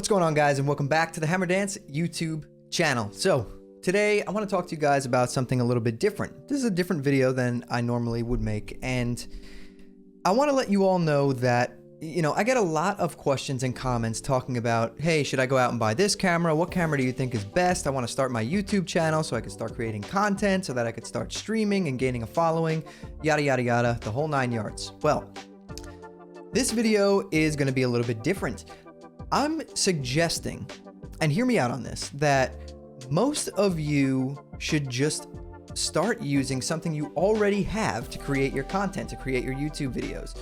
What's going on, guys, and welcome back to the Hammer Dance YouTube channel. So today I want to talk to you guys about something a little bit different. This is a different video than I normally would make, and I want to let you all know that, you know, I get a lot of questions and comments talking about, hey, should I go out and buy this camera? What camera do you think is best? I want to start my YouTube channel so I can start creating content, so that I could start streaming and gaining a following, yada, yada, yada, the whole 9 yards. Well, this video is going to be a little bit different. I'm suggesting, and hear me out on this, that most of you should just start using something you already have to create your content, to create your YouTube videos.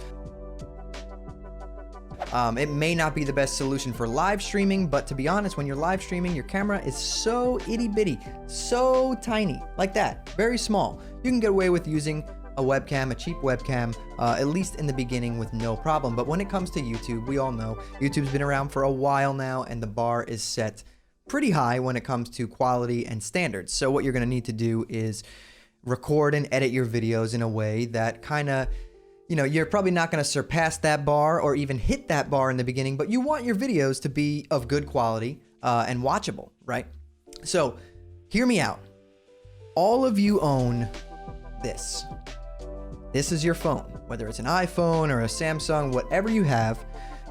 It may not be the best solution for live streaming, but to be honest, when you're live streaming, your camera is so itty bitty, so tiny, like that, very small. You can get away with using a webcam, a cheap webcam, at least in the beginning, with no problem. But when it comes to YouTube, we all know YouTube's been around for a while now, and the bar is set pretty high when it comes to quality and standards. So what you're going to need to do is record and edit your videos in a way that kind of, you know, you're probably not going to surpass that bar or even hit that bar in the beginning, but you want your videos to be of good quality and watchable, right? So hear me out. All of you own this. This is your phone, whether it's an iPhone or a Samsung, whatever you have,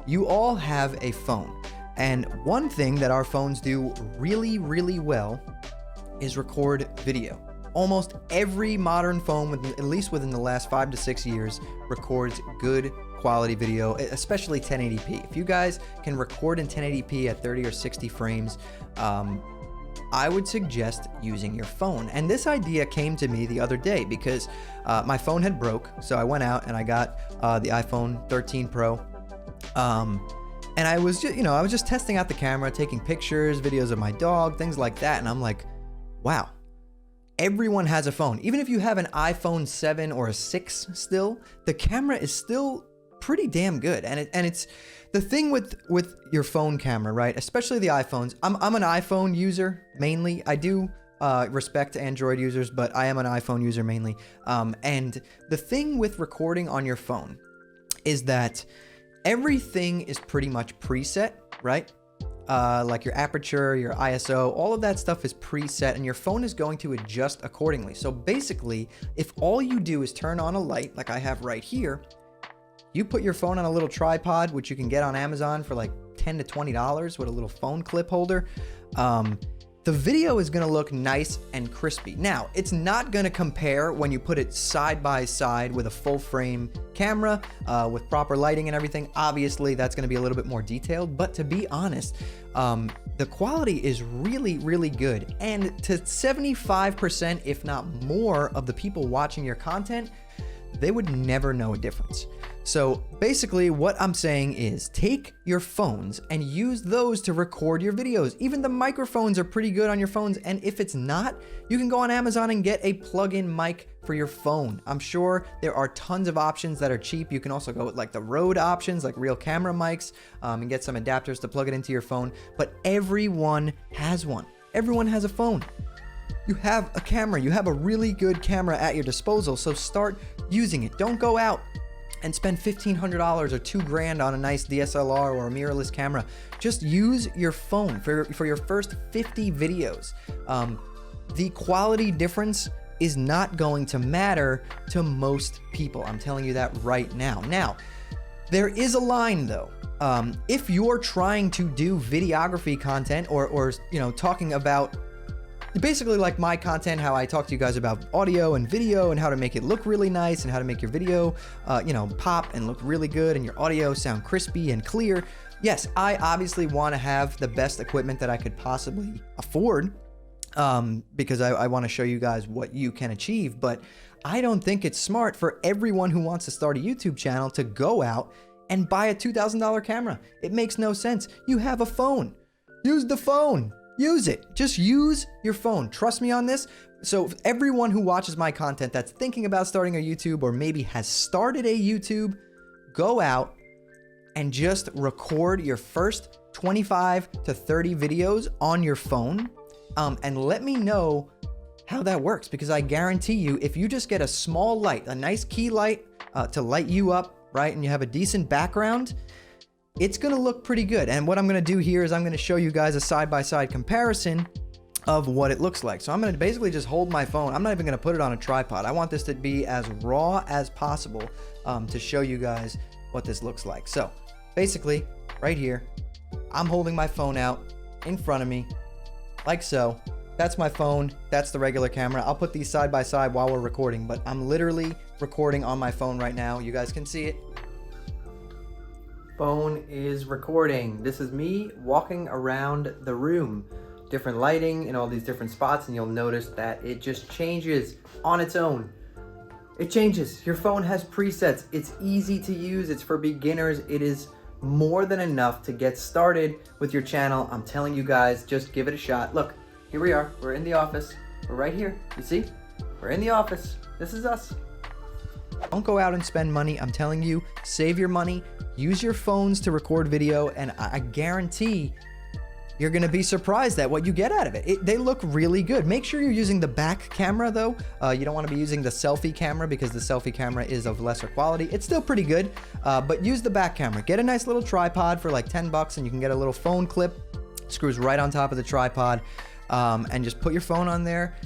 you all have a phone. And one thing that our phones do really, really well is record video. Almost every modern phone, at least within the last 5 to 6 years, records good quality video, especially 1080p. If you guys can record in 1080p at 30 or 60 frames, I would suggest using your phone. And this idea came to me the other day because my phone had broke. So I went out and I got the iPhone 13 Pro. And I was just, I was just testing out the camera, taking pictures, videos of my dog, things like that. And I'm like, wow, everyone has a phone. Even if you have an iPhone 7 or a 6 still, the camera is still pretty damn good. And it's the thing with your phone camera, right? Especially the iPhones. I'm an iPhone user mainly. I do respect Android users, but I am an iPhone user mainly. And the thing with recording on your phone is that everything is pretty much preset, right? Like your aperture, your ISO, all of that stuff is preset, and your phone is going to adjust accordingly. So basically, if all you do is turn on a light like I have right here, you put your phone on a little tripod, which you can get on Amazon for like $10 to $20 with a little phone clip holder. The video is going to look nice and crispy. Now, it's not going to compare when you put it side by side with a full frame camera with proper lighting and everything. Obviously, that's going to be a little bit more detailed, but to be honest, the quality is really, really good. And to 75%, if not more, of the people watching your content, they would never know a difference. So basically what I'm saying is take your phones and use those to record your videos. Even the microphones are pretty good on your phones. And if it's not, you can go on Amazon and get a plug-in mic for your phone. I'm sure there are tons of options that are cheap. You can also go with like the Rode options, like real camera mics, and get some adapters to plug it into your phone. But everyone has one. Everyone has a phone. You have a camera, you have a really good camera at your disposal, so start using it. Don't go out and spend $1,500 or $2,000 on a nice DSLR or a mirrorless camera. Just use your phone for your first 50 videos. The quality difference is not going to matter to most people. I'm telling you that right now. Now, there is a line though. If you're trying to do videography content or talking about basically like my content, how I talk to you guys about audio and video and how to make it look really nice and how to make your video, pop and look really good and your audio sound crispy and clear. Yes, I obviously want to have the best equipment that I could possibly afford because I want to show you guys what you can achieve. But I don't think it's smart for everyone who wants to start a YouTube channel to go out and buy a $2,000 camera. It makes no sense. You have a phone. Use the phone. Use it. Just use your phone. Trust me on this. So everyone who watches my content that's thinking about starting a YouTube or maybe has started a YouTube, go out and just record your first 25 to 30 videos on your phone and let me know how that works, because I guarantee you, if you just get a small light, a nice key light to light you up, right, and you have a decent background, it's gonna look pretty good. And what I'm gonna do here is I'm gonna show you guys a side-by-side comparison of what it looks like. So I'm gonna basically just hold my phone. I'm not even gonna put it on a tripod. I want this to be as raw as possible to show you guys what this looks like. So basically, right here, I'm holding my phone out in front of me, like so. That's my phone, that's the regular camera. I'll put these side by side while we're recording, but I'm literally recording on my phone right now. You guys can see it. Phone is recording. This is me walking around the room. Different lighting in all these different spots, and you'll notice that it just changes on its own. It changes. Your phone has presets. It's easy to use. It's for beginners. It is more than enough to get started with your channel. I'm telling you guys, just give it a shot. Look, here we are. We're in the office. We're right here. You see? We're in the office. This is us. Don't go out and spend money. I'm telling you, save your money. Use your phones to record video, and I guarantee you're gonna be surprised at what you get out of it. They look really good. Make sure you're using the back camera though. You don't wanna be using the selfie camera because the selfie camera is of lesser quality. It's still pretty good, but use the back camera. Get a nice little tripod for like 10 bucks and you can get a little phone clip, screws right on top of the tripod, and just put your phone on there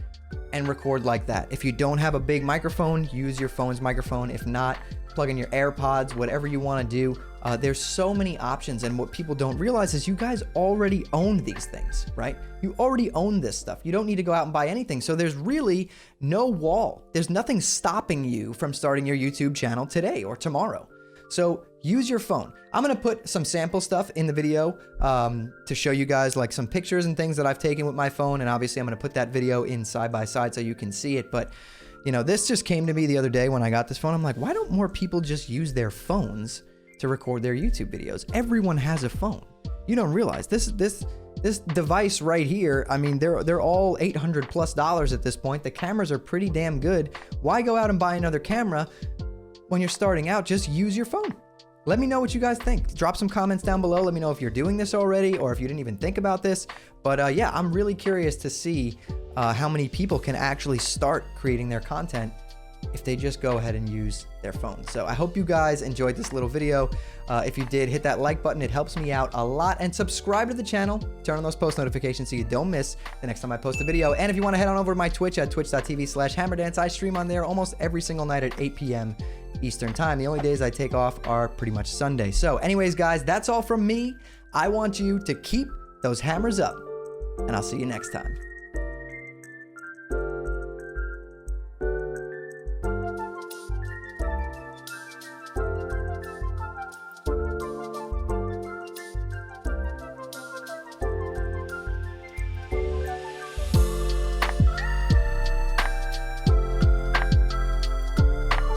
and record like that. If you don't have a big microphone, use your phone's microphone. If not, plug in your AirPods, whatever you wanna do. There's so many options, and what people don't realize is you guys already own these things, right? You already own this stuff. You don't need to go out and buy anything. So there's really no wall. There's nothing stopping you from starting your YouTube channel today or tomorrow. So use your phone. I'm gonna put some sample stuff in the video to show you guys like some pictures and things that I've taken with my phone, and obviously I'm gonna put that video in side by side so you can see it. But you know, this just came to me the other day when I got this phone. I'm like, why don't more people just use their phones to record their YouTube videos? Everyone has a phone. You don't realize this device right here, I mean, they're all $800+ at this point. The cameras are pretty damn good. Why go out and buy another camera when you're starting out? Just use your phone. Let me know what you guys think. Drop some comments down below. Let me know if you're doing this already or if you didn't even think about this. But yeah, I'm really curious to see how many people can actually start creating their content if they just go ahead and use their phone. So I hope you guys enjoyed this little video. If you did, hit that like button. It helps me out a lot. And subscribe to the channel. Turn on those post notifications so you don't miss the next time I post a video. And if you want to head on over to my Twitch at twitch.tv/hammerdance, I stream on there almost every single night at 8 p.m. Eastern time. The only days I take off are pretty much Sunday. So anyways, guys, that's all from me. I want you to keep those hammers up, and I'll see you next time.